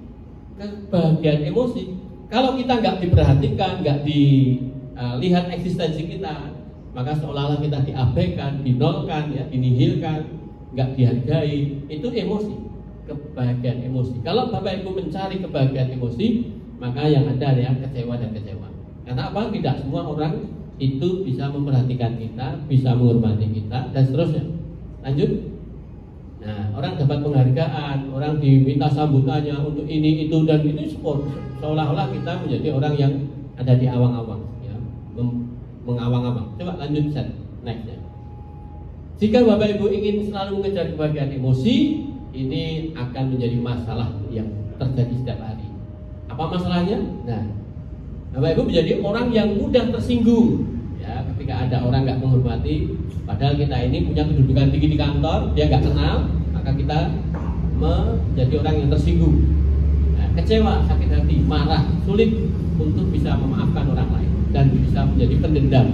kebahagiaan emosi. Kalau kita nggak diperhatikan, nggak dilihat eksistensi kita, maka seolah-olah kita diabaikan, dinolkan, ya, dinihilkan, nggak dihargai. Itu emosi, kebahagiaan emosi. Kalau Bapak Ibu mencari kebahagiaan emosi, maka yang ada ya kecewa dan kecewa. Karena apa? Tidak semua orang itu bisa memperhatikan kita, bisa menghormati kita, dan seterusnya. Lanjut. Nah, orang dapat penghargaan, orang diminta sambutannya untuk ini, itu, dan itu seolah-olah kita menjadi orang yang ada di awang-awang, ya, mengawang-awang. Coba lanjut set, next-nya. Jika Bapak Ibu ingin selalu mengejar kebahagiaan emosi, ini akan menjadi masalah yang terjadi setiap hari. Apa masalahnya? Nah, Bapak Ibu menjadi orang yang mudah tersinggung, ya, ketika ada orang nggak menghormati, padahal kita ini punya kedudukan tinggi di kantor, dia nggak kenal, maka kita menjadi orang yang tersinggung, nah, kecewa, sakit hati, marah, sulit untuk bisa memaafkan orang lain dan bisa menjadi pendendam.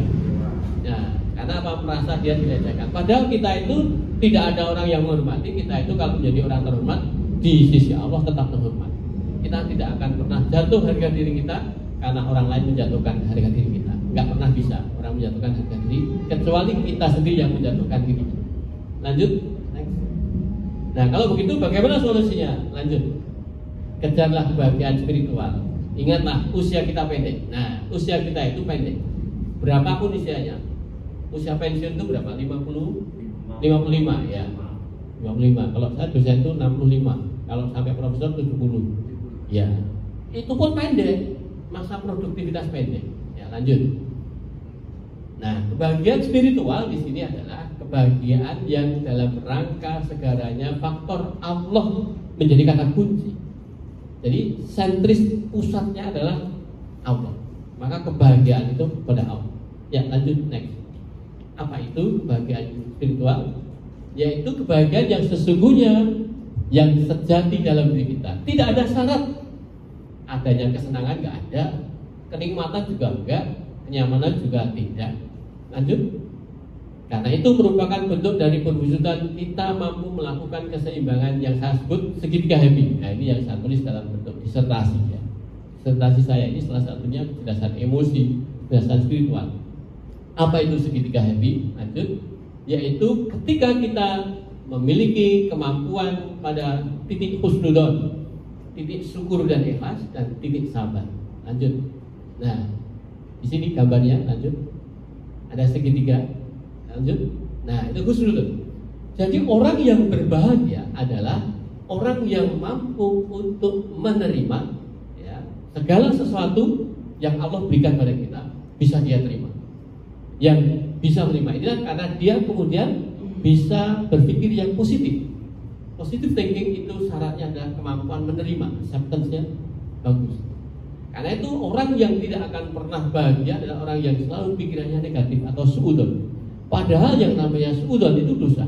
Nah, karena apa? Merasa dia dilecehkan. Padahal kita itu tidak ada orang yang menghormati, kita itu kalau menjadi orang terhormat di sisi Allah tetap terhormat. Kita tidak akan pernah jatuh harga diri kita karena orang lain menjatuhkan harga diri kita. Nggak pernah bisa orang menjatuhkan harga diri kecuali kita sendiri yang menjatuhkan diri. Lanjut. Next. Nah, kalau begitu bagaimana solusinya? Lanjut. Kejarlah kebahagiaan spiritual. Ingatlah usia kita pendek. Nah, usia kita itu pendek. Berapapun usianya. Usia pensiun itu berapa? 55 ya. 55. Kalau saya dosen itu 65. Kalau sampai profesor 70. Ya. Itu pun pendek. Masa produktivitas pendek. Ya, lanjut. Nah, kebahagiaan spiritual di sini adalah kebahagiaan yang dalam rangka segaranya faktor Allah menjadi kata kunci. Jadi sentris pusatnya adalah Allah. Maka kebahagiaan itu pada Allah. Ya, lanjut next. Apa itu kebahagiaan spiritual? yaitu kebahagiaan yang sesungguhnya, yang sejati dalam diri kita. Tidak ada syarat adanya kesenangan, nggak ada, kenikmatan juga enggak, kenyamanan juga tidak. Lanjut. Karena itu merupakan bentuk dari perwujudan kita mampu melakukan keseimbangan yang saya sebut segitiga happy. Nah, ini yang saya tulis dalam bentuk disertasi ya. Disertasi saya ini salah satunya berdasarkan emosi, berdasarkan spiritual. Apa itu segitiga happy? Lanjut. Yaitu ketika kita memiliki kemampuan pada titik husnudon, titik syukur dan ikhlas, dan titik sabar. Lanjut. Nah, di sini gambarnya. Lanjut. Ada segitiga. Lanjut. Nah, itu husnudon. Jadi orang yang berbahagia adalah orang yang mampu untuk menerima ya, segala sesuatu yang Allah berikan pada kita, bisa dia terima. Yang bisa menerima inilah karena dia kemudian bisa berpikir yang positif. Positive thinking itu syaratnya adalah kemampuan menerima, acceptance-nya bagus. Karena itu orang yang tidak akan pernah bahagia adalah orang yang selalu pikirannya negatif atau suudon. Padahal yang namanya suudon itu dosa.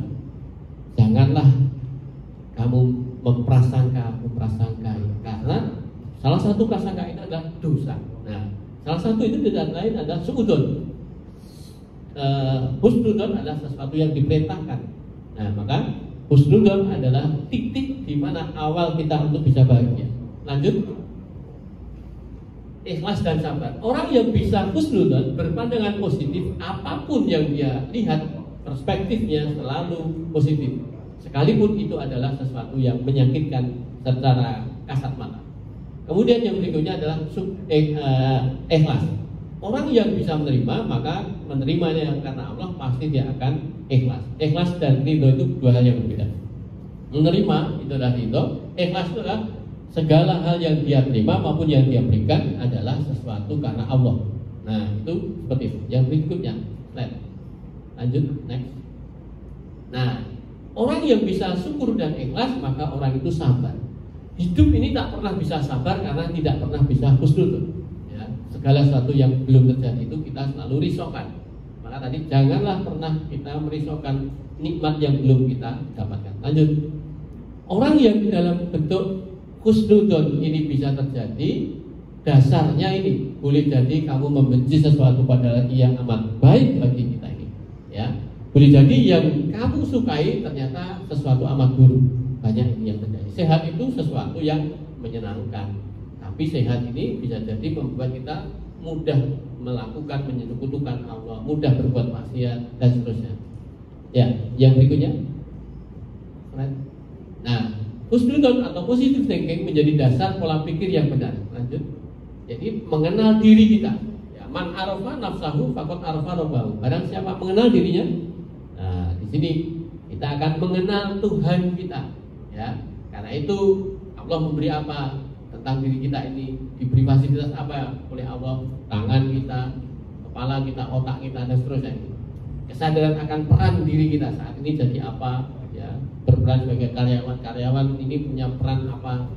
Janganlah kamu memprasangka karena salah satu prasangka itu adalah dosa. Nah, salah satu itu tidak lain adalah suudon. Husnudon adalah sesuatu yang diperintahkan. Nah, maka husnudon adalah titik di mana awal kita untuk bisa bahagia. Lanjut. Ikhlas dan sabar. Orang yang bisa husnudon, berpandangan positif, apapun yang dia lihat, perspektifnya selalu positif. Sekalipun itu adalah sesuatu yang menyakitkan secara kasat mata. Kemudian yang berikutnya adalah ikhlas. Orang yang bisa menerima, maka menerimanya karena Allah pasti dia akan ikhlas. Ikhlas dan ridho itu dua hal yang berbeda. Menerima itu adalah ridho, ikhlas itu adalah segala hal yang dia terima maupun yang dia berikan adalah sesuatu karena Allah. Nah, itu seperti itu. Yang berikutnya, slide. Lanjut, next. Nah, orang yang bisa syukur dan ikhlas, maka orang itu sabar. Hidup ini tak pernah bisa sabar karena tidak pernah bisa husnudon. Segala sesuatu yang belum terjadi itu kita selalu risaukan. Maka tadi janganlah pernah kita merisaukan nikmat yang belum kita dapatkan. Lanjut. Orang yang dalam bentuk husnudon ini bisa terjadi, dasarnya ini boleh jadi kamu membenci sesuatu padahal yang amat baik bagi kita ini. Ya, boleh jadi yang kamu sukai ternyata sesuatu amat buruk. Banyak ini yang terjadi. Sehat itu sesuatu yang menyenangkan. Tapi sehat ini bisa jadi membuat kita mudah melakukan menyekutukan Allah, mudah berbuat maksiat dan seterusnya. Ya, yang berikutnya. Nah, husnudon atau positive thinking menjadi dasar pola pikir yang benar. Lanjut. Jadi mengenal diri kita. Ya, man arafa nafsahu faqad arafa rabbahu. Barang siapa mengenal dirinya, nah di sini kita akan mengenal Tuhan kita. Ya, karena itu Allah memberi apa tentang diri kita ini, diberi fasilitas apa oleh Allah, tangan kita, kepala kita, otak kita dan seterusnya. Kesadaran akan peran diri kita saat ini jadi apa, ya, berperan sebagai karyawan ini punya peran apa,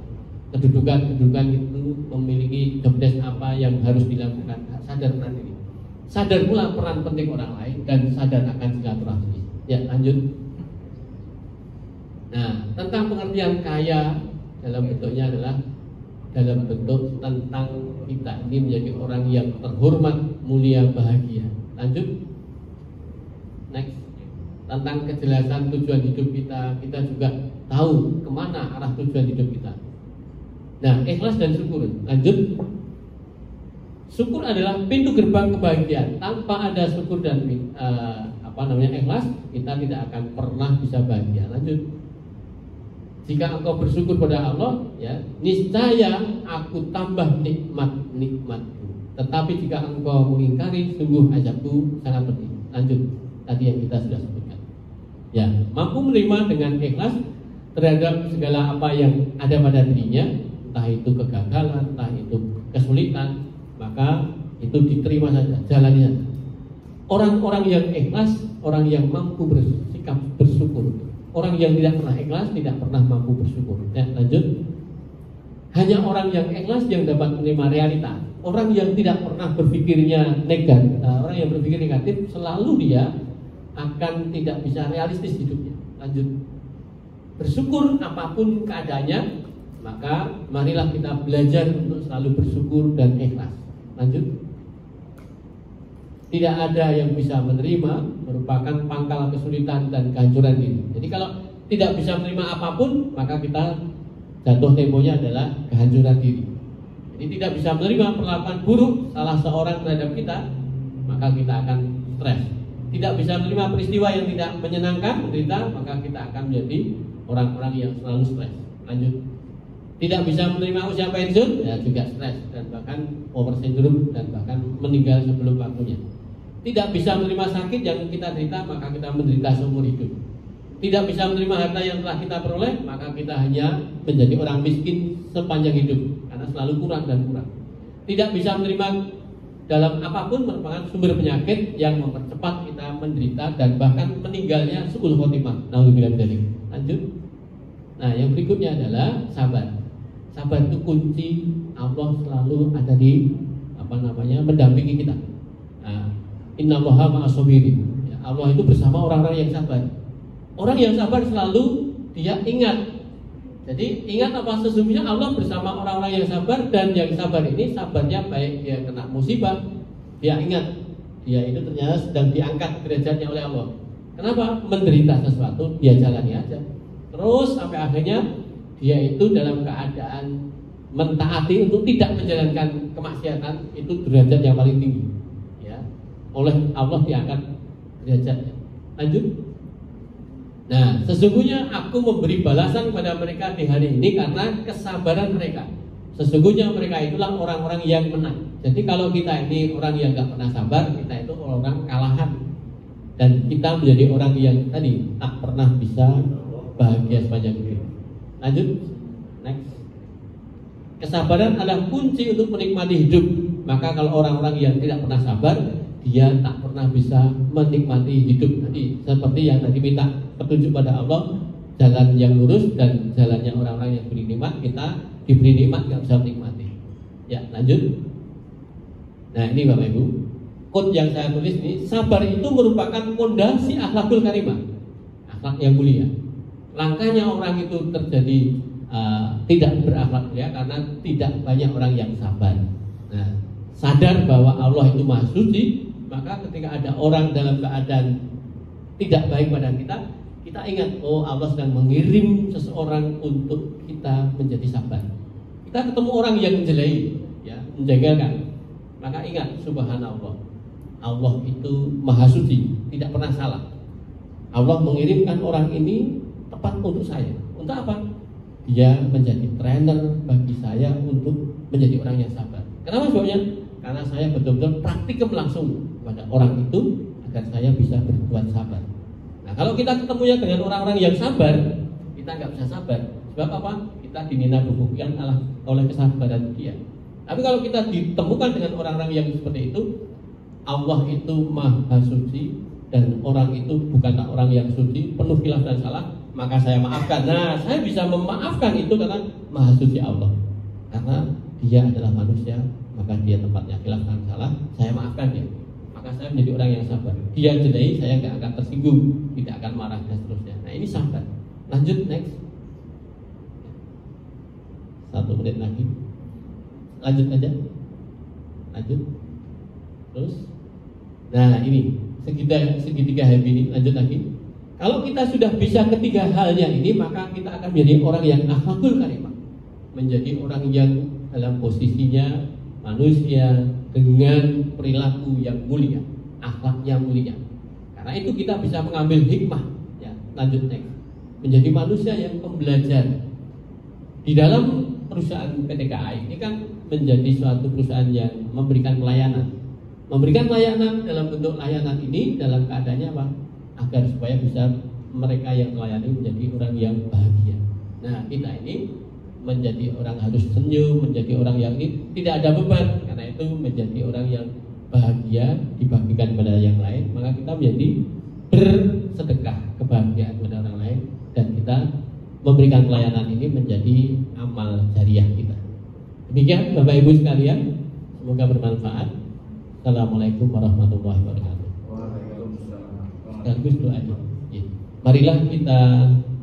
kedudukan itu memiliki job desk apa yang harus dilakukan. Sadar peran diri, sadar pula peran penting orang lain dan sadar akan silaturahmi. Ya, lanjut. Nah, tentang pengertian kaya dalam bentuknya adalah dalam bentuk tentang kita ini menjadi orang yang terhormat, mulia, bahagia. Lanjut. Next. Tentang kejelasan tujuan hidup kita, kita juga tahu kemana arah tujuan hidup kita. Nah, ikhlas dan syukur. Lanjut. Syukur adalah pintu gerbang kebahagiaan. Tanpa ada syukur dan ikhlas, kita tidak akan pernah bisa bahagia. Lanjut. Jika engkau bersyukur pada Allah, ya, niscaya aku tambah nikmat-nikmatku. Tetapi jika engkau mengingkari, sungguh azabku sangat pedih. Lanjut, tadi yang kita sudah sebutkan. Ya, mampu menerima dengan ikhlas terhadap segala apa yang ada pada dirinya, entah itu kegagalan, entah itu kesulitan, maka itu diterima saja, jalani saja. Orang-orang yang ikhlas, orang yang mampu bersikap bersyukur. Orang yang tidak pernah ikhlas tidak pernah mampu bersyukur. Ya, lanjut. Hanya orang yang ikhlas yang dapat menerima realita. Orang yang tidak pernah berpikirnya negatif, orang yang berpikir negatif selalu dia akan tidak bisa realistis hidupnya. Lanjut. Bersyukur apapun keadaannya, maka marilah kita belajar untuk selalu bersyukur dan ikhlas. Lanjut. Tidak ada yang bisa menerima merupakan pangkal kesulitan dan kehancuran diri. Jadi kalau tidak bisa menerima apapun, maka kita jatuh temponya adalah kehancuran diri. Jadi tidak bisa menerima perlakuan buruk salah seorang terhadap kita, maka kita akan stres. Tidak bisa menerima peristiwa yang tidak menyenangkan, menderita, maka kita akan menjadi orang-orang yang selalu stres. Lanjut. Tidak bisa menerima usia pensiun, ya juga stres dan bahkan over syndrome dan bahkan meninggal sebelum waktunya. Tidak bisa menerima sakit yang kita derita, maka kita menderita seumur hidup. Tidak bisa menerima harta yang telah kita peroleh, maka kita hanya menjadi orang miskin sepanjang hidup karena selalu kurang dan kurang. Tidak bisa menerima dalam apapun merupakan sumber penyakit yang mempercepat kita menderita dan bahkan meninggalnya su'ul khotimah. Nauzubillah min dzalik. Lanjut. Nah, yang berikutnya adalah sabar. Sabar itu kunci. Allah selalu ada di mendampingi kita. Nah, innallaha ma'as-sabirin. Ya, Allah itu bersama orang-orang yang sabar. Orang yang sabar selalu dia ingat. Jadi ingat apa sesungguhnya Allah bersama orang-orang yang sabar, dan yang sabar ini sabarnya baik dia kena musibah, dia ingat dia itu ternyata sedang diangkat derajatnya oleh Allah. Kenapa? Menderita sesuatu dia jalani aja. Terus sampai akhirnya dia itu dalam keadaan mentaati untuk tidak menjalankan kemaksiatan, itu derajat yang paling tinggi. Ya, oleh Allah diangkat derajatnya. Lanjut. Nah, sesungguhnya aku memberi balasan kepada mereka di hari ini karena kesabaran mereka. Sesungguhnya mereka itulah orang-orang yang menang. Jadi kalau kita ini orang yang gak pernah sabar, kita itu orang kalahan. Dan kita menjadi orang yang tadi tak pernah bisa bahagia sepanjang hidup. Lanjut. Next. Kesabaran adalah kunci untuk menikmati hidup. Maka kalau orang-orang yang tidak pernah sabar, dia tak pernah bisa menikmati hidup. Tadi seperti yang tadi minta petunjuk pada Allah, jalan yang lurus dan jalannya orang-orang yang beri nikmat, kita diberi nikmat nggak bisa menikmati. Ya, lanjut. Nah, ini Bapak Ibu, quote yang saya tulis ini, sabar itu merupakan fondasi akhlakul karimah, akhlak yang mulia. Langkahnya orang itu terjadi tidak berakhlak mulia karena tidak banyak orang yang sabar. Nah, sadar bahwa Allah itu Maha Suci, maka ketika ada orang dalam keadaan tidak baik pada kita, kita ingat, oh Allah sedang mengirim seseorang untuk kita menjadi sabar. Kita ketemu orang yang menjelai, ya, menjengkelkan, maka ingat, subhanallah, Allah itu Maha Suci, tidak pernah salah. Allah mengirimkan orang ini tepat untuk saya. Untuk apa? Dia menjadi trainer bagi saya untuk menjadi orang yang sabar. Kenapa sebabnya? Karena saya betul-betul praktikum langsung pada orang itu agar saya bisa berbuat sabar. Nah, kalau kita ketemunya dengan orang-orang yang sabar, kita nggak bisa sabar. Sebab apa? Kita dinina bubukan oleh kesabaran dia. Tapi kalau kita ditemukan dengan orang-orang yang seperti itu, Allah itu Maha Suci dan orang itu bukanlah orang yang suci, penuh khilaf dan salah, maka saya maafkan. Nah, saya bisa memaafkan itu karena Maha Suci Allah. Karena dia adalah manusia, maka dia tempatnya khilaf dan salah, saya maafkan dia. Maka saya menjadi orang yang sabar. Dia jelai, saya nggak akan tersinggung, tidak akan marah dan seterusnya. Nah, ini sabar. Lanjut, next. 1 menit lagi. Lanjut aja. Lanjut. Terus. Nah, ini segitiga happy ini. Lanjut lagi. Kalau kita sudah bisa ketiga halnya ini, maka kita akan menjadi orang yang akhlakul karimah, menjadi orang yang dalam posisinya manusia dengan perilaku yang mulia, akhlak yang mulia. Karena itu kita bisa mengambil hikmah. Ya, lanjut next. Menjadi manusia yang pembelajar. Di dalam perusahaan PT KAI ini kan menjadi suatu perusahaan yang memberikan pelayanan. Memberikan pelayanan dalam bentuk layanan ini dalam keadaannya apa? Agar supaya bisa mereka yang melayani menjadi orang yang bahagia. Nah, kita ini menjadi orang harus senyum, menjadi orang yang ini tidak ada beban. Karena itu menjadi orang yang bahagia dibagikan kepada yang lain, maka kita menjadi bersedekah kebahagiaan kepada orang lain, dan kita memberikan pelayanan ini menjadi amal jariah kita. Demikian Bapak Ibu sekalian, semoga bermanfaat. Assalamualaikum warahmatullahi wabarakatuh. Waalaikumsalam. Sekaligus doa aja. Ya. Marilah kita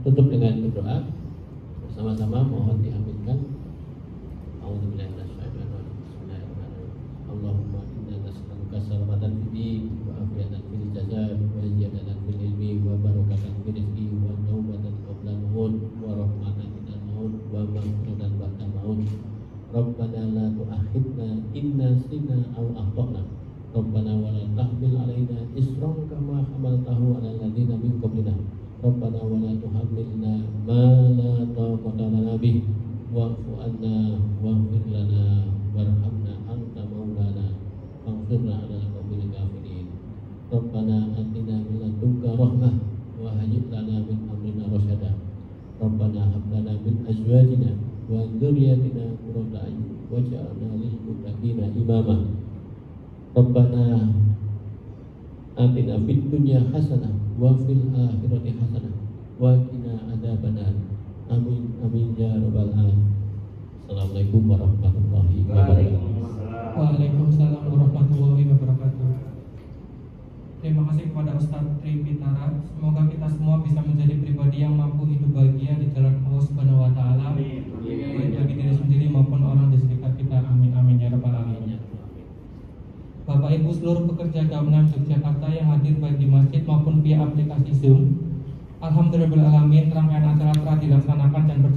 tutup dengan berdoa bersama-sama, mohon diaminkan. Allahumma inna nas'aluka salamatan fid din wa afiatan fil jasad wa ziyadatan fil ilmi wa barakatan fil rizqi wa taubatan qabla al-maut wa rahmatan minal maut wa maghfiratan ba'da al-maut. Rabbana la tu'akhidna in nasina aw akhtana. Rabbana wa la tahmil 'alaina isran kama hamaltahu 'alal ladzina min qablina. Rabbana wa la tuhammilna ma la taqata lana bih wa'fu 'anna waghfir lana warhamna anta maulana faghfirna 'alal qaumil kafirin. Rabbana atina min ladunka rahmah wa hayyi' lana min amrina rasyada. Rabbana hab lana min azwajina wa dzurriyyatina qurrata a'yun waj'alna lil muttaqina imama. Rabbana atina fid dunya hasanah wa fil akhirati hasanah wa qina adzabannar. Amin amin ya rabbal alamin. Assalamualaikum warahmatullahi wabarakatuh. Waalaikumsalam warahmatullahi wabarakatuh. Terima kasih kepada Ustadz Tri Pitara. Semoga kita semua bisa menjadi pribadi yang mampu hidup bahagia di jalan Allah Subhanahu wa taala, baik bagi diri sendiri maupun orang di sekitar kita. Amin amin ya rabbal alamin. Bapak Ibu seluruh pekerja Gabungan Yogyakarta yang hadir baik di masjid maupun via aplikasi Zoom, alhamdulillah alamin, rangkaian acara telah dilaksanakan dan berjalan